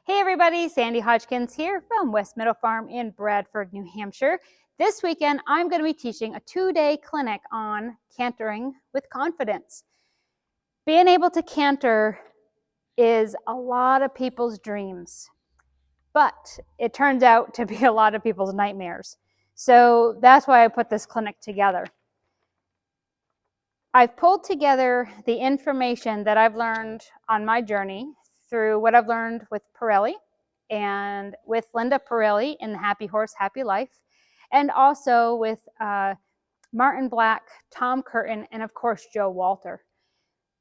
Hey everybody, Sandy Hodgkins here from West Meadow Farm in Bradford, New Hampshire. This weekend, I'm going to be teaching a 2-day clinic on cantering with confidence. Being able to canter is a lot of people's dreams, but it turns out to be a lot of people's nightmares. So that's why I put this clinic together. I've pulled together the information that I've learned on my journey through what I've learned with Pirelli and with Linda Pirelli in the Happy Horse, Happy Life, and also with Martin Black, Tom Curtin, and of course, Joe Walter.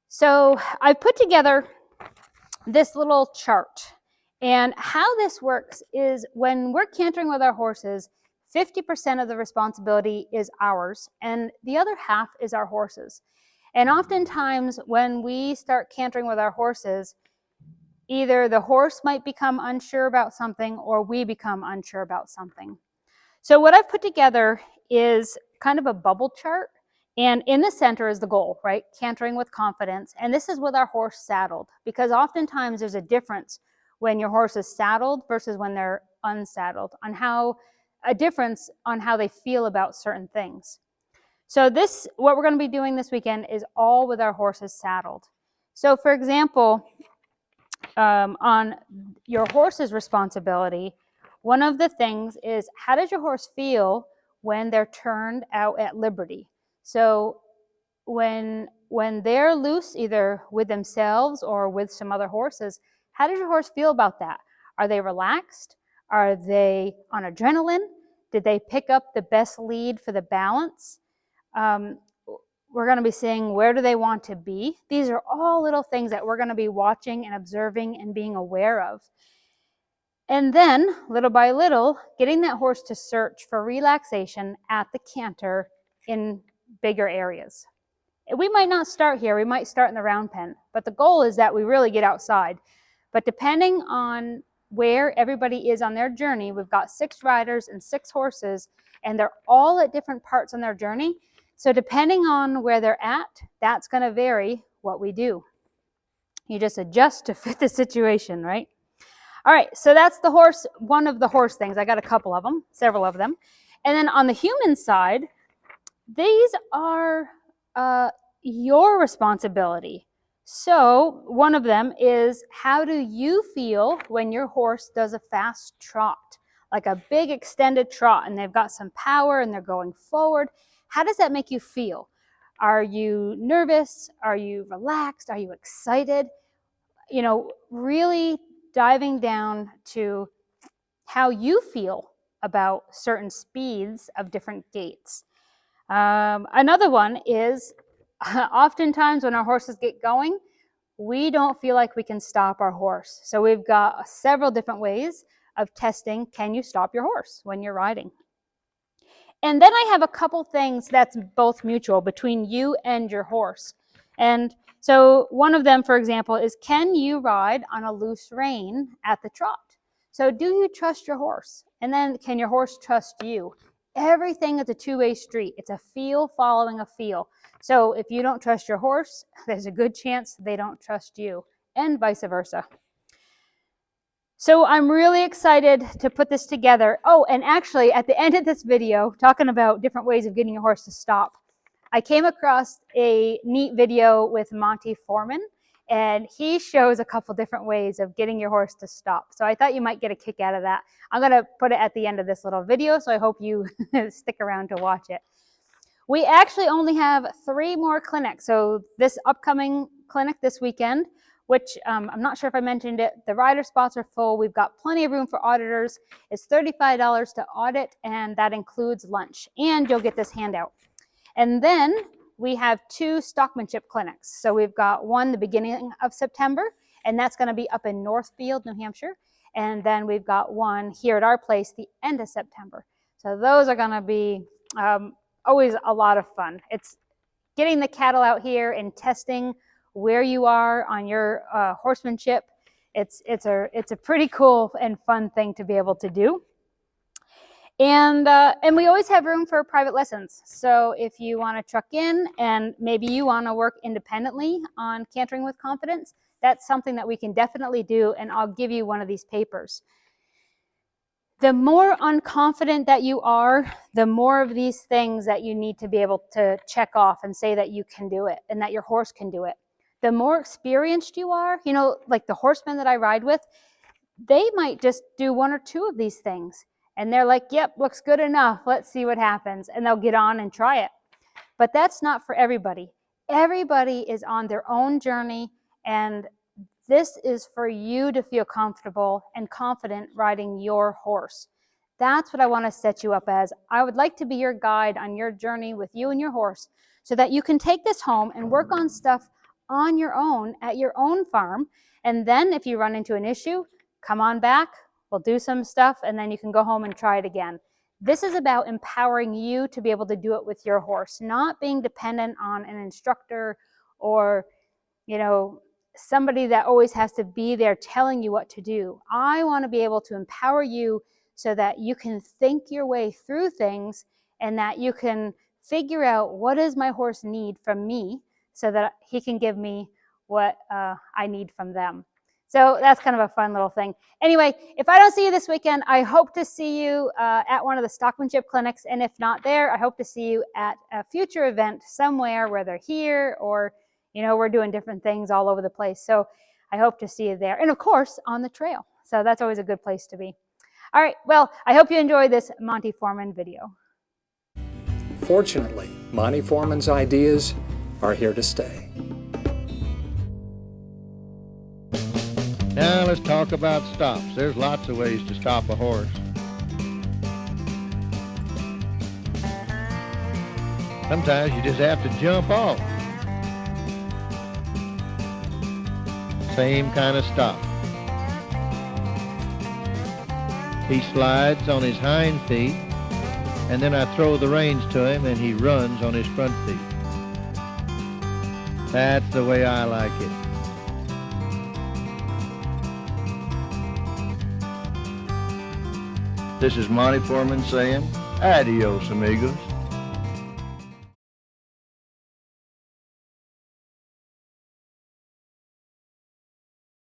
So I put together this little chart. And how this works is when we're cantering with our horses, 50% of the responsibility is ours, and the other half is our horses. And oftentimes when we start cantering with our horses, either the horse might become unsure about something or we become unsure about something. So what I've put together is kind of a bubble chart, and in the center is the goal, right? Cantering with confidence. And this is with our horse saddled, because oftentimes there's a difference when your horse is saddled versus when they're unsaddled, a difference on how they feel about certain things. So what we're going to be doing this weekend is all with our horses saddled. So for example, on your horse's responsibility, one of the things is, how does your horse feel when they're turned out at liberty? So when they're loose, either with themselves or with some other horses, how does your horse feel about that? Are they relaxed? Are they on adrenaline? Did they pick up the best lead for the balance? We're going to be seeing, where do they want to be? These are all little things that we're going to be watching and observing and being aware of. And then, little by little, getting that horse to search for relaxation at the canter in bigger areas. We might not start here, we might start in the round pen, but the goal is that we really get outside. But depending on where everybody is on their journey, we've got 6 riders and 6 horses, and they're all at different parts on their journey. So depending on where they're at, that's going to vary what we do. You just adjust to fit the situation, right? All right, so that's one of the horse things. I got a couple of them, several of them. And then on the human side, these are your responsibility. So one of them is, how do you feel when your horse does a fast trot, like a big extended trot, and they've got some power and they're going forward? How does that make you feel? Are you nervous? Are you relaxed? Are you excited? Really diving down to how you feel about certain speeds of different gaits. Another one is, oftentimes when our horses get going, we don't feel like we can stop our horse. So we've got several different ways of testing, can you stop your horse when you're riding? And then I have a couple things that's both mutual between you and your horse. And so one of them, for example, is, can you ride on a loose rein at the trot? So do you trust your horse? And then, can your horse trust you? Everything is a two-way street. It's a feel following a feel. So if you don't trust your horse, there's a good chance they don't trust you, and vice versa. So I'm really excited to put this together. Oh, and actually at the end of this video, talking about different ways of getting your horse to stop, I came across a neat video with Monty Foreman, and he shows a couple different ways of getting your horse to stop. So I thought you might get a kick out of that. I'm going to put it at the end of this little video, so I hope you stick around to watch it. We actually only have 3 more clinics. So this upcoming clinic this weekend, which I'm not sure if I mentioned it, the rider spots are full. We've got plenty of room for auditors. It's $35 to audit, and that includes lunch. And you'll get this handout. And then we have 2 stockmanship clinics. So we've got one the beginning of September, and that's going to be up in Northfield, New Hampshire. And then we've got one here at our place the end of September. So those are going to be always a lot of fun. It's getting the cattle out here and testing where you are on your horsemanship. It's a pretty cool and fun thing to be able to do. And we always have room for private lessons. So if you want to truck in and maybe you want to work independently on cantering with confidence, that's something that we can definitely do, and I'll give you one of these papers. The more unconfident that you are, the more of these things that you need to be able to check off and say that you can do it and that your horse can do it. The more experienced you are, you know, like the horsemen that I ride with, they might just do one or two of these things and they're like, yep, looks good enough. Let's see what happens. And they'll get on and try it. But that's not for everybody. Everybody is on their own journey, and this is for you to feel comfortable and confident riding your horse. That's what I want to set you up as. I would like to be your guide on your journey with you and your horse so that you can take this home and work on stuff on your own at your own farm. And then if you run into an issue, come on back, we'll do some stuff, and then you can go home and try it again. This is about empowering you to be able to do it with your horse, not being dependent on an instructor or, you know, somebody that always has to be there telling you what to do. I want to be able to empower you so that you can think your way through things and that you can figure out what does my horse need from me so that he can give me what I need from them. So that's kind of a fun little thing. Anyway, if I don't see you this weekend, I hope to see you at one of the stockmanship clinics. And if not there, I hope to see you at a future event somewhere, whether here or, you know, we're doing different things all over the place. So I hope to see you there. And of course, on the trail. So that's always a good place to be. All right. Well, I hope you enjoy this Monty Foreman video. Fortunately, Monty Foreman's ideas are here to stay. Now let's talk about stops. There's lots of ways to stop a horse. Sometimes you just have to jump off. Same kind of stop. He slides on his hind feet, and then I throw the reins to him and he runs on his front feet. That's the way I like it. This is Monty Foreman saying, adios, amigos.